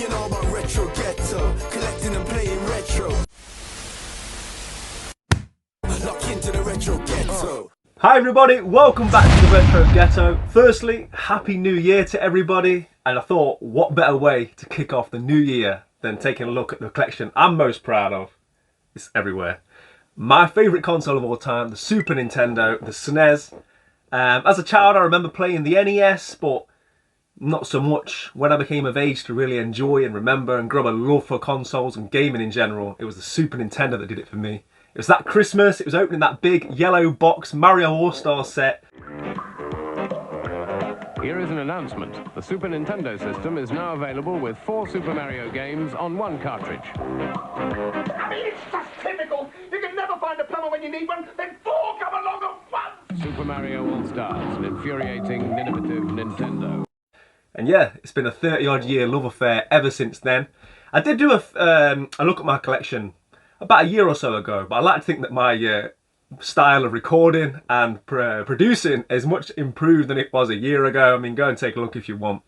You know about retro ghetto, collecting and playing retro. Lock into the retro ghetto. Hi everybody, welcome back to the Retro Ghetto. Firstly, Happy New Year to everybody. And I thought, what better way to kick off the new year than taking a look at the collection I'm most proud of. It's everywhere. My favourite console of all time, the Super Nintendo, the SNES. As a child I remember playing the NES, but not so much when I became of age to really enjoy and remember and grow a love for consoles and gaming in general. It was the Super Nintendo that did it for me. It was that Christmas, it was opening that big yellow box Mario All-Stars set. Here is an announcement. The Super Nintendo system is now available with 4 Super Mario games on 1 cartridge. I mean, it's just typical. You can never find a plumber when you need one, then 4 come along at once. Super Mario All-Stars, an infuriating, innovative Nintendo. And yeah, it's been a 30-odd year love affair ever since then. I did do a look at my collection about a year or so ago, but I like to think that my style of recording and producing is much improved than it was a year ago. I mean, go and take a look if you want,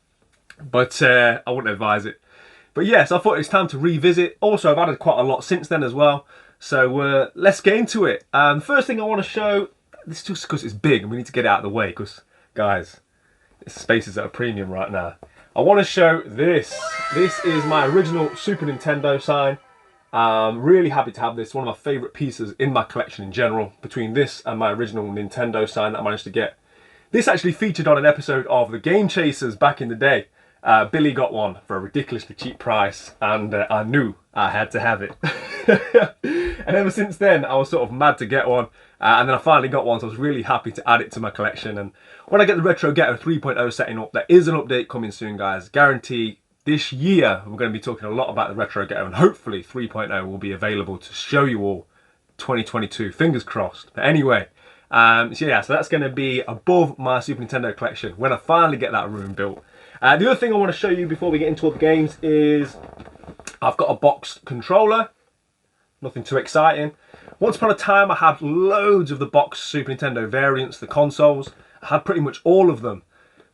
but I wouldn't advise it. But yes, I thought it's time to revisit. Also, I've added quite a lot since then as well, so let's get into it. The first thing I want to show, this is just because it's big and we need to get it out of the way, because guys, this space is at a premium right now. I want to show this. This is my original Super Nintendo sign. I'm really happy to have this. One of my favourite pieces in my collection in general, between this and my original Nintendo sign that I managed to get. This actually featured on an episode of The Game Chasers back in the day. Billy got one for a ridiculously cheap price, and I knew I had to have it. And ever since then, I was sort of mad to get one. And then I finally got one, so I was really happy to add it to my collection. And when I get the Retro Ghetto 3.0 setting up, there is an update coming soon, guys. Guarantee. This year, we're going to be talking a lot about the Retro Ghetto, and hopefully 3.0 will be available to show you all 2022. Fingers crossed. But anyway, so that's going to be above my Super Nintendo collection when I finally get that room built. The other thing I want to show you before we get into all the games is I've got a boxed controller. Nothing too exciting. Once upon a time, I had loads of the boxed Super Nintendo variants, the consoles. I had pretty much all of them.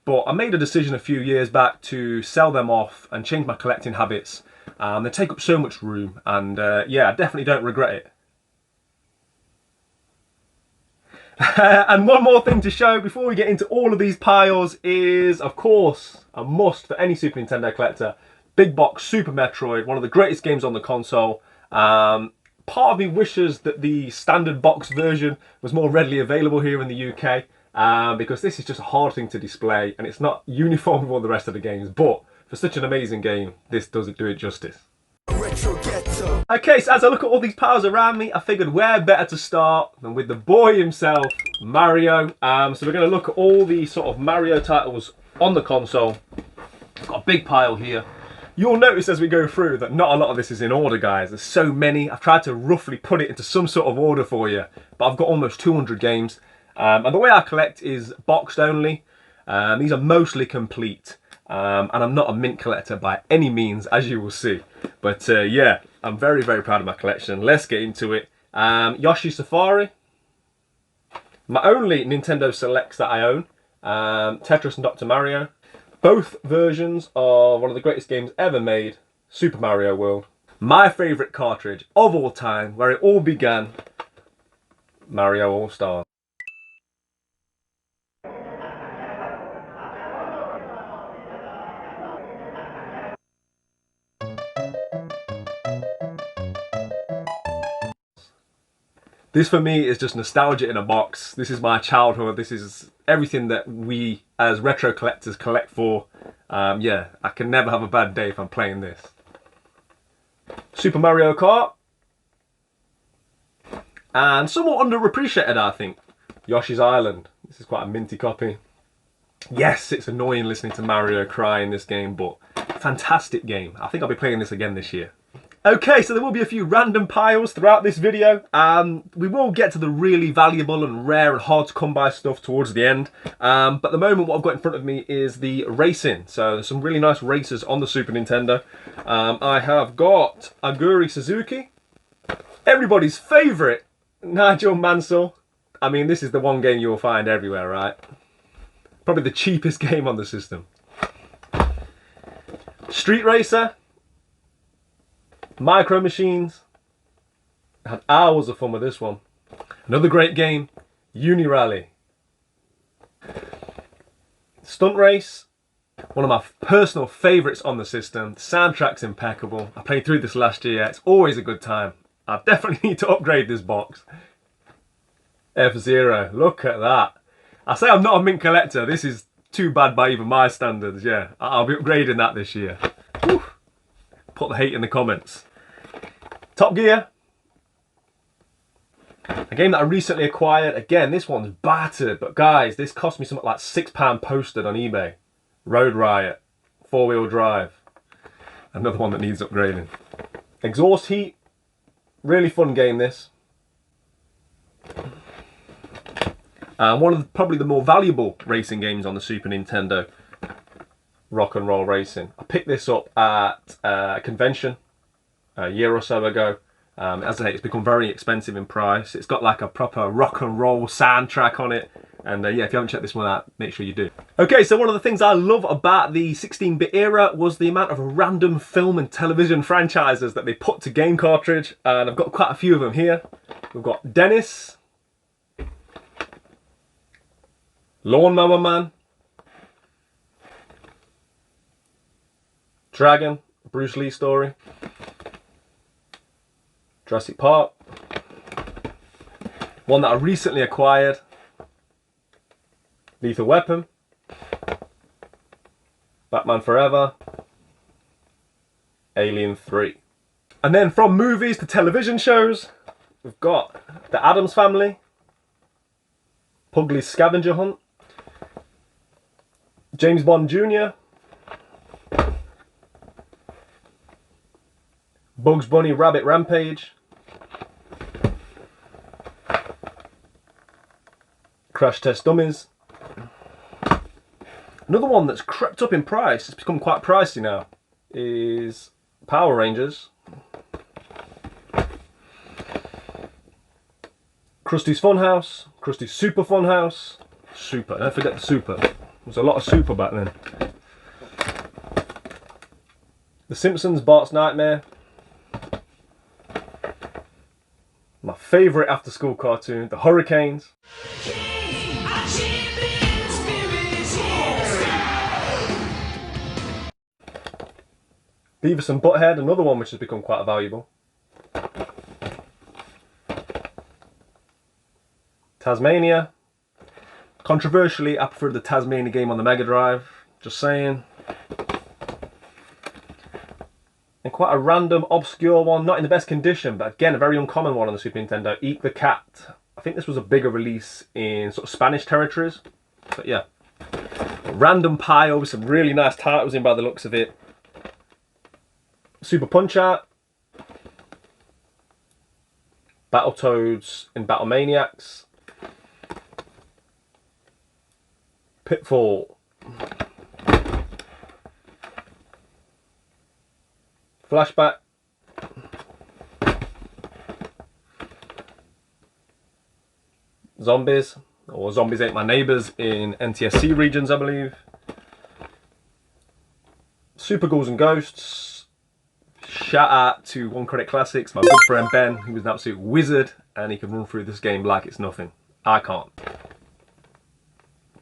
But I made a decision a few years back to sell them off and change my collecting habits. They take up so much room, and yeah, I definitely don't regret it. And one more thing to show before we get into all of these piles is, of course, a must for any Super Nintendo collector, big box Super Metroid, one of the greatest games on the console. Part of me wishes that the standard box version was more readily available here in the UK. Because this is just a hard thing to display and it's not uniform with all the rest of the games, but for such an amazing game, this doesn't do it justice. Okay, so as I look at all these piles around me, I figured where better to start than with the boy himself, Mario. So we're going to look at all the sort of Mario titles on the console. I've got a big pile here. You'll notice as we go through that not a lot of this is in order, guys. There's so many. I've tried to roughly put it into some sort of order for you, but I've got almost 200 games. And the way I collect is boxed only. These are mostly complete. And I'm not a mint collector by any means, as you will see. But yeah, I'm very, very proud of my collection. Let's get into it. Yoshi Safari. My only Nintendo Selects that I own. Tetris and Dr. Mario. Both versions of one of the greatest games ever made, Super Mario World. My favourite cartridge of all time, where it all began, Mario All-Stars. This for me is just nostalgia in a box. This is my childhood. This is everything that we as retro collectors collect for. Yeah, I can never have a bad day if I'm playing this. Super Mario Kart. And somewhat underappreciated, I think, Yoshi's Island. This is quite a minty copy. Yes, it's annoying listening to Mario cry in this game, but fantastic game. I think I'll be playing this again this year. Okay, so there will be a few random piles throughout this video. We will get to the really valuable and rare and hard to come by stuff towards the end. But at the moment, what I've got in front of me is the racing. So there's some really nice racers on the Super Nintendo. I have got Aguri Suzuki, everybody's favourite, Nigel Mansell. I mean, this is the one game you'll find everywhere, right? Probably the cheapest game on the system. Street Racer. Micro Machines. I had hours of fun with this one. Another great game, Uni Rally. Stunt Race, one of my personal favourites on the system. The soundtrack's impeccable. I played through this last year. It's always a good time. I definitely need to upgrade this box. F-Zero, look at that. I say I'm not a mint collector. This is too bad by even my standards, yeah. I'll be upgrading that this year. Whew. Put the hate in the comments. Top Gear. A game that I recently acquired. Again, this one's battered, but guys, this cost me something like £6 posted on eBay. Road Riot, 4-wheel drive. Another one that needs upgrading. Exhaust Heat, really fun game this. And one of probably the more valuable racing games on the Super Nintendo. Rock and Roll Racing. I picked this up at a convention a year or so ago. As I say, it's become very expensive in price. It's got like a proper rock and roll soundtrack on it. And yeah, if you haven't checked this one out, make sure you do. Okay, so one of the things I love about the 16-bit era was the amount of random film and television franchises that they put to game cartridge. And I've got quite a few of them here. We've got Dennis, Lawnmower Man, Dragon, Bruce Lee story, Jurassic Park, one that I recently acquired, Lethal Weapon, Batman Forever, Alien 3. And then from movies to television shows, we've got The Addams Family, Pugly's Scavenger Hunt, James Bond Jr., Bugs Bunny Rabbit Rampage, Crash Test Dummies. Another one that's crept up in price, it's become quite pricey now, is Power Rangers. Krusty's Funhouse, Krusty's Super Funhouse. Super, don't forget the Super. There was a lot of Super back then. The Simpsons, Bart's Nightmare. My favourite after school cartoon, The Hurricanes. Beavis and Butthead, another one which has become quite valuable. Tasmania. Controversially, I prefer the Tasmania game on the Mega Drive. Just saying. And quite a random, obscure one, not in the best condition, but again, a very uncommon one on the Super Nintendo, Eek the Cat. I think this was a bigger release in sort of Spanish territories. But yeah. A random pile with some really nice titles in by the looks of it. Super Punch-Out, Battletoads and Battlemaniacs, Pitfall, Flashback, Zombies, or Zombies Ate My Neighbours in NTSC regions, I believe, Super Ghouls and Ghosts. Shout out to One Credit Classics, my good friend Ben, who is an absolute wizard, and he can run through this game like it's nothing. I can't.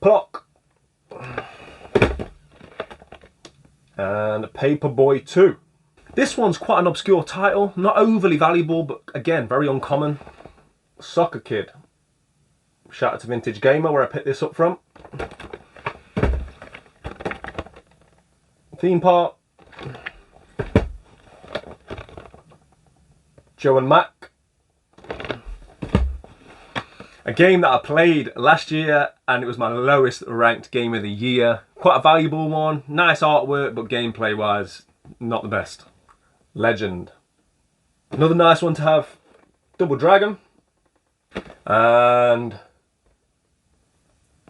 Plock. And Paperboy 2. This one's quite an obscure title, not overly valuable, but again, very uncommon. Soccer Kid. Shout out to Vintage Gamer, where I picked this up from. Theme Park. Joe and Mac. A game that I played last year and it was my lowest ranked game of the year. Quite a valuable one, nice artwork, but gameplay wise, not the best. Legend. Another nice one to have, Double Dragon. And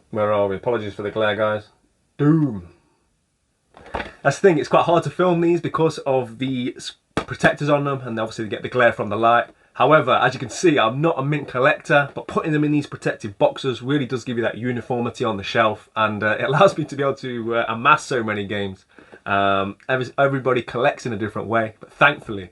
where are we? Apologies for the glare, guys. Doom. That's the thing, it's quite hard to film these because of the protectors on them, and obviously they get the glare from the light. However, as you can see, I'm not a mint collector, but putting them in these protective boxes really does give you that uniformity on the shelf, and it allows me to be able to amass so many games. Everybody collects in a different way, but thankfully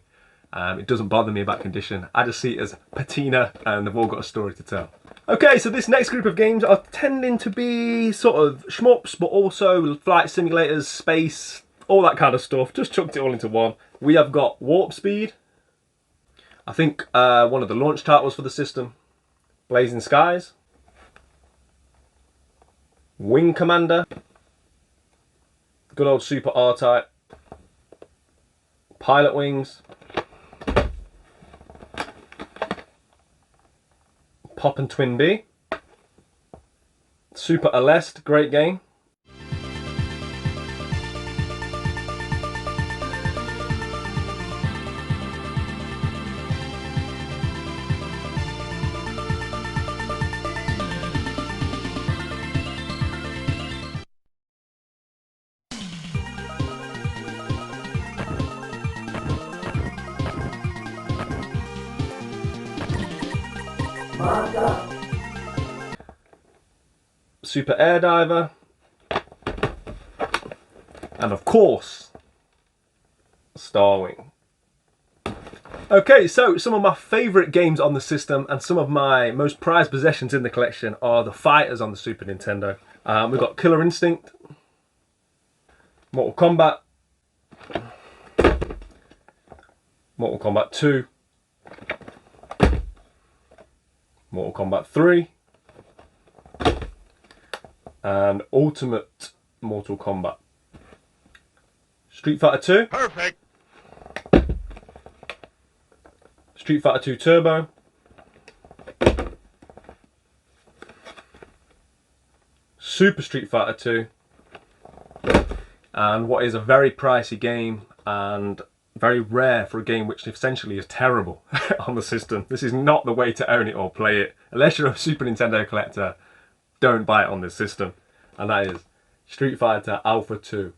It doesn't bother me about condition. I just see it as patina, and they've all got a story to tell. Okay, so this next group of games are tending to be sort of shmups, but also flight simulators, space, all that kind of stuff. Just chucked it all into one. We have got Warp Speed. I think one of the launch titles for the system. Blazing Skies. Wing Commander. Good old Super R-Type. Pilot Wings. Pop and Twin B. Super Aleste, great game. Super Air Diver, and of course, Starwing. Okay, so some of my favourite games on the system and some of my most prized possessions in the collection are the fighters on the Super Nintendo. We've got Killer Instinct, Mortal Kombat, Mortal Kombat 2, Mortal Kombat 3, and Ultimate Mortal Kombat. Street Fighter 2. Perfect. Street Fighter 2 Turbo. Super Street Fighter 2. And what is a very pricey game and very rare for a game which essentially is terrible on the system. This is not the way to own it or play it. Unless you're a Super Nintendo collector, don't buy it on this system. And that is Street Fighter Alpha 2.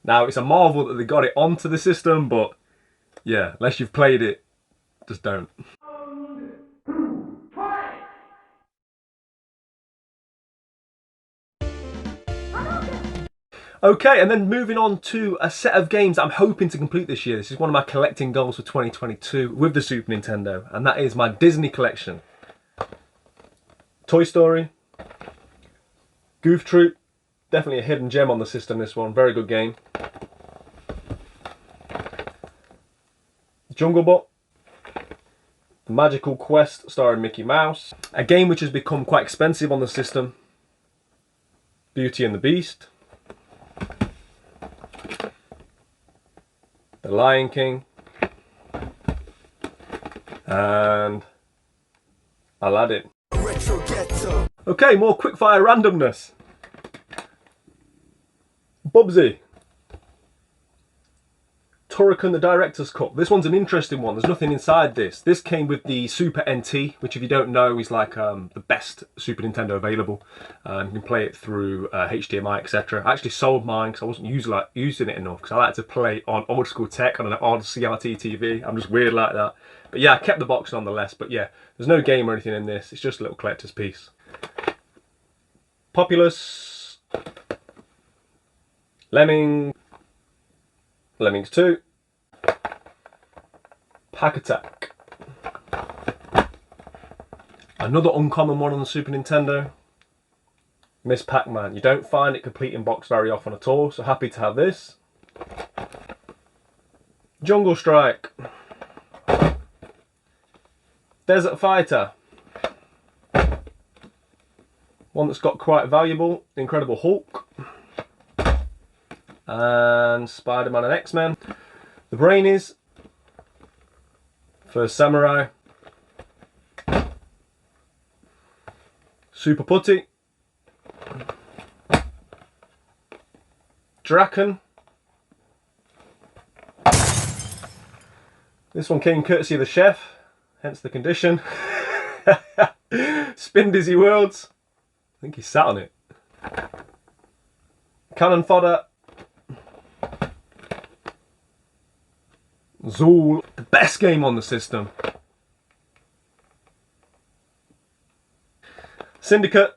Now, it's a marvel that they got it onto the system, but yeah, unless you've played it, just don't. Okay, and then moving on to a set of games I'm hoping to complete this year. This is one of my collecting goals for 2022 with the Super Nintendo, and that is my Disney collection. Toy Story, Goof Troop, definitely a hidden gem on the system, this one, very good game. Jungle Book, The Magical Quest starring Mickey Mouse, a game which has become quite expensive on the system, Beauty and the Beast, The Lion King, and Aladdin. Retro Ghetto. Okay, more quickfire randomness. Bubsy. Turrican the Director's Cup. This one's an interesting one. There's nothing inside this. This came with the Super NT, which if you don't know is like the best Super Nintendo available. You can play it through HDMI, etc. I actually sold mine because I wasn't using it enough because I like to play on old school tech on an old CRT TV. I'm just weird like that. But yeah, I kept the box nonetheless. But yeah, there's no game or anything in this. It's just a little collector's piece. Populous. Lemmings 2. Pack Attack. Another uncommon one on the Super Nintendo. Miss Pac-Man. You don't find it complete in box very often at all, so happy to have this. Jungle Strike. Desert Fighter. One that's got quite valuable. Incredible Hulk. And Spider-Man and X-Men. The Brainies. First Samurai. Super Putty. Draken. This one came courtesy of the chef, hence the condition. Spin Dizzy Worlds. I think he sat on it. Cannon Fodder. Zool, the best game on the system. Syndicate.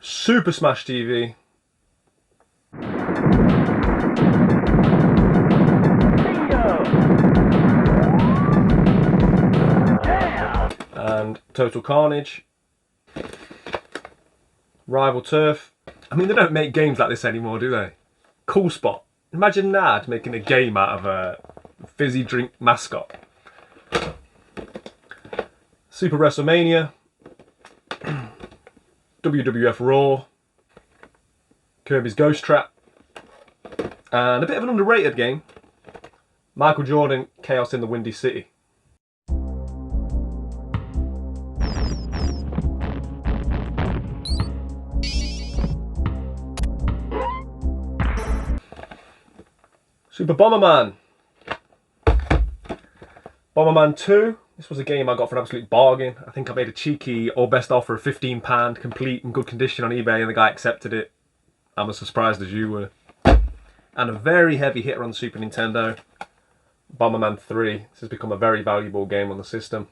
Super Smash TV. Total Carnage, Rival Turf. I mean, they don't make games like this anymore, do they? Cool Spot. Imagine NAD making a game out of a fizzy drink mascot. Super WrestleMania, WWF Raw, Kirby's Ghost Trap, and a bit of an underrated game, Michael Jordan, Chaos in the Windy City. Super Bomberman. Bomberman 2. This was a game I got for an absolute bargain. I think I made a cheeky or best offer of £15, complete in good condition on eBay, and the guy accepted it. I'm as surprised as you were. And a very heavy hitter on the Super Nintendo, Bomberman 3. This has become a very valuable game on the system.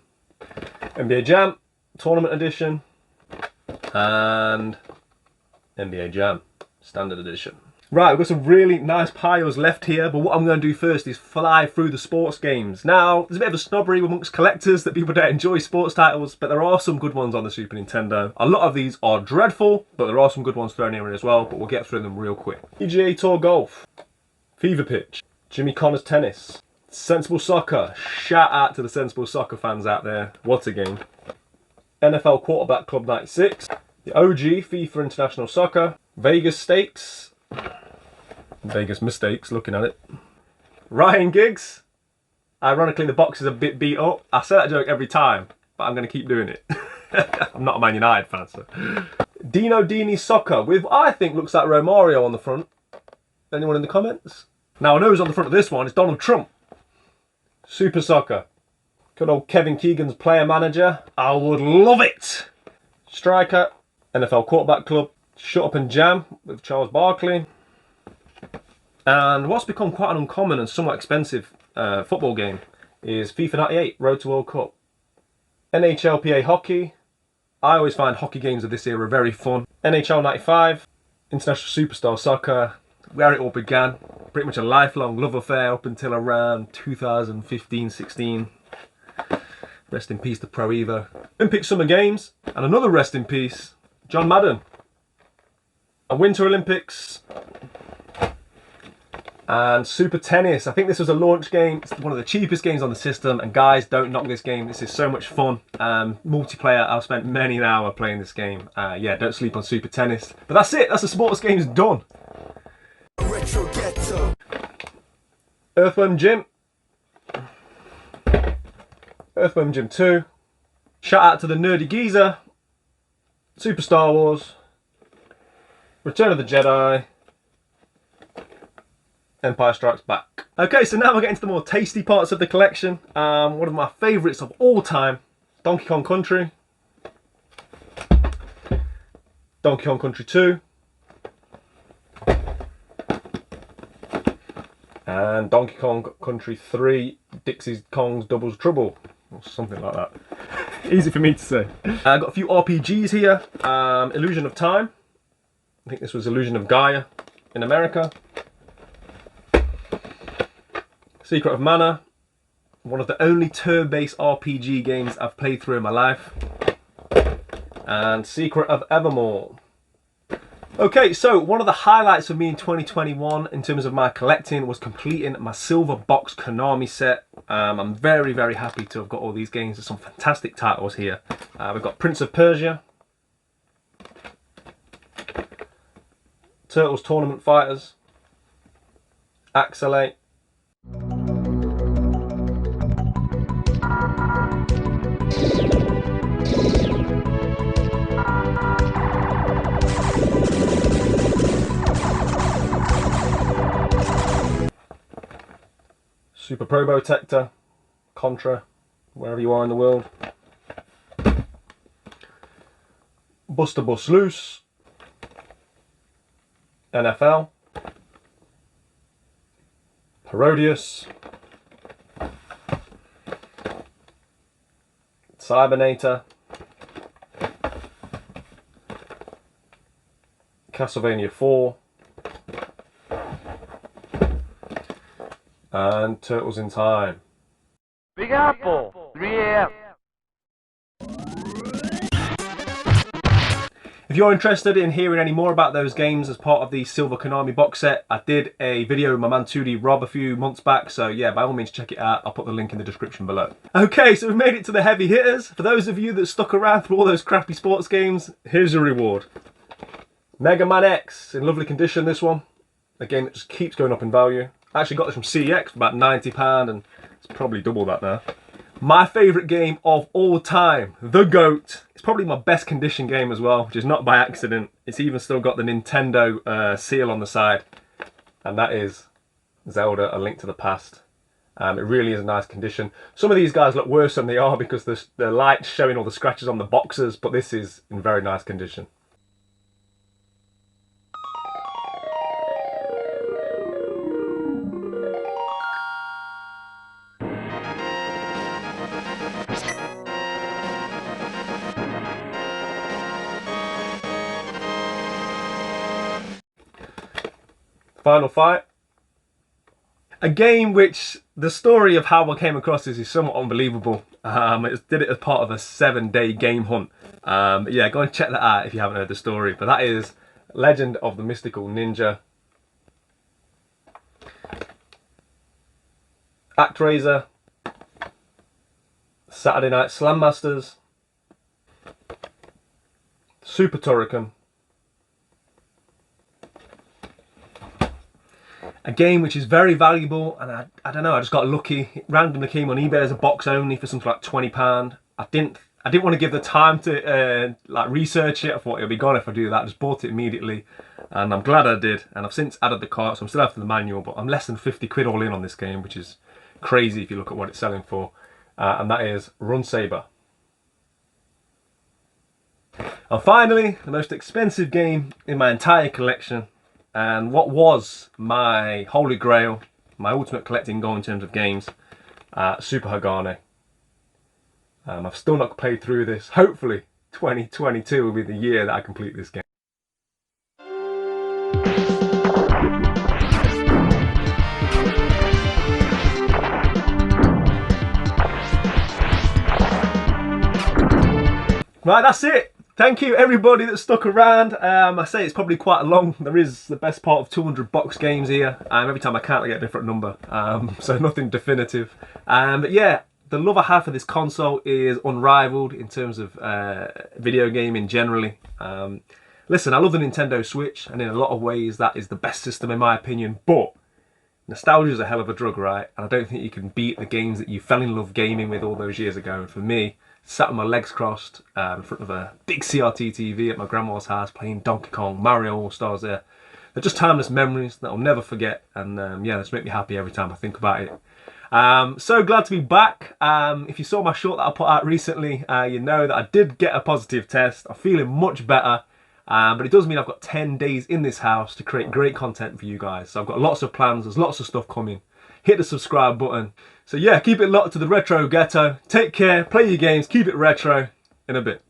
NBA Jam, Tournament Edition, and NBA Jam, Standard Edition. Right, we've got some really nice piles left here, but what I'm going to do first is fly through the sports games. Now, there's a bit of a snobbery amongst collectors that people don't enjoy sports titles, but there are some good ones on the Super Nintendo. A lot of these are dreadful, but there are some good ones thrown in as well, but we'll get through them real quick. PGA Tour Golf, Fever Pitch, Jimmy Connors Tennis, Sensible Soccer. Shout out to the Sensible Soccer fans out there. What a game. NFL Quarterback Club 96, the OG FIFA International Soccer, Vegas Stakes, Vegas Mistakes, looking at it. Ryan Giggs. Ironically, the box is a bit beat up. I say that joke every time, but I'm going to keep doing it. I'm not a Man United fan, so. Dino Dini Soccer with what I think looks like Romario on the front. Anyone in the comments? Now, I know who's on the front of this one. It's Donald Trump. Super Soccer. Good old Kevin Keegan's player manager. I would love it. Striker. NFL Quarterback Club. Shut Up and Jam with Charles Barkley. And what's become quite an uncommon and somewhat expensive football game is FIFA 98 Road to World Cup. NHLPA Hockey. I always find hockey games of this era very fun. NHL 95. International Superstar Soccer. Where it all began. Pretty much a lifelong love affair up until around 2015-16. Rest in peace to Pro Evo. Olympic Summer Games. And another rest in peace, John Madden. A Winter Olympics. And Super Tennis. I think this was a launch game. It's one of the cheapest games on the system. And guys, don't knock this game. This is so much fun. Multiplayer, I've spent many an hour playing this game. Yeah, don't sleep on Super Tennis. But that's it. That's the sports games done. Retro Ghetto. Earthworm Jim. Earthworm Jim 2. Shout out to the Nerdy Geezer. Super Star Wars. Return of the Jedi. Empire Strikes Back. Okay, so now we're getting to the more tasty parts of the collection. One of my favourites of all time, Donkey Kong Country. Donkey Kong Country 2. And Donkey Kong Country 3, Dixie Kong's Double Trouble. Or something like that. Easy for me to say. I've got a few RPGs here. Illusion of Time. I think this was Illusion of Gaia in America. Secret of Mana. One of the only turn-based RPG games I've played through in my life. And Secret of Evermore. Okay, so one of the highlights for me in 2021 in terms of my collecting was completing my silver box Konami set. I'm very, very happy to have got all these games. There's some fantastic titles here. We've got Prince of Persia, Turtles Tournament Fighters, Axelate, Super Probotector, Contra, wherever you are in the world, Buster Bus Loose, NFL, Parodius, Cybernator, Castlevania 4, and Turtles in Time. Big Apple, 3 a.m. If you're interested in hearing any more about those games as part of the Silver Konami box set, I did a video with my man 2D Rob a few months back, so yeah, by all means check it out. I'll put the link in the description below. Okay, so we've made it to the heavy hitters. For those of you that stuck around through all those crappy sports games, here's your reward. Mega Man X, in lovely condition this one. A game that just keeps going up in value. I actually got this from CEX for about £90 and it's probably double that now. My favourite game of all time, The GOAT. It's probably my best condition game as well, which is not by accident. It's even still got the Nintendo seal on the side. And that is Zelda, A Link to the Past. It really is a nice condition. Some of these guys look worse than they are because the light's showing all the scratches on the boxes, but this is in very nice condition. Final Fight. A game which the story of how I came across this is somewhat unbelievable. Did it as part of a 7-day game hunt. Yeah, go and check that out if you haven't heard the story. But that is Legend of the Mystical Ninja. ActRaiser. Saturday Night Slam Masters. Super Turrican. A game which is very valuable, and I don't know, I just got lucky. It randomly came on eBay as a box only for something like £20. I didn't want to give the time to like research it. I thought it'll be gone if I do that. I just bought it immediately, and I'm glad I did. And I've since added the cart, so I'm still after the manual, but I'm less than 50 quid all in on this game, which is crazy if you look at what it's selling for. And that is Run Saber. And finally, the most expensive game in my entire collection. And what was my holy grail, my ultimate collecting goal in terms of games, Super Hagane. I've still not played through this. Hopefully 2022 will be the year that I complete this game. Right, that's it. Thank you everybody that stuck around. I say it's probably quite long. There is the best part of 200 box games here. Every time I count I get a different number. So nothing definitive. But yeah, the love I have for this console is unrivaled in terms of video gaming generally. Listen, I love the Nintendo Switch, and in a lot of ways that is the best system in my opinion, but nostalgia is a hell of a drug, right? And I don't think you can beat the games that you fell in love gaming with all those years ago. And for me, sat with my legs crossed in front of a big CRT TV at my grandma's house playing Donkey Kong, Mario All-Stars there. They're just timeless memories that I'll never forget, and yeah, they just make me happy every time I think about it. So glad to be back. If you saw my short that I put out recently, you know that I did get a positive test. I'm feeling much better, but it does mean I've got 10 days in this house to create great content for you guys. So I've got lots of plans, there's lots of stuff coming. Hit the subscribe button. So yeah, keep it locked to the Retro Ghetto. Take care, play your games, keep it retro. In a bit.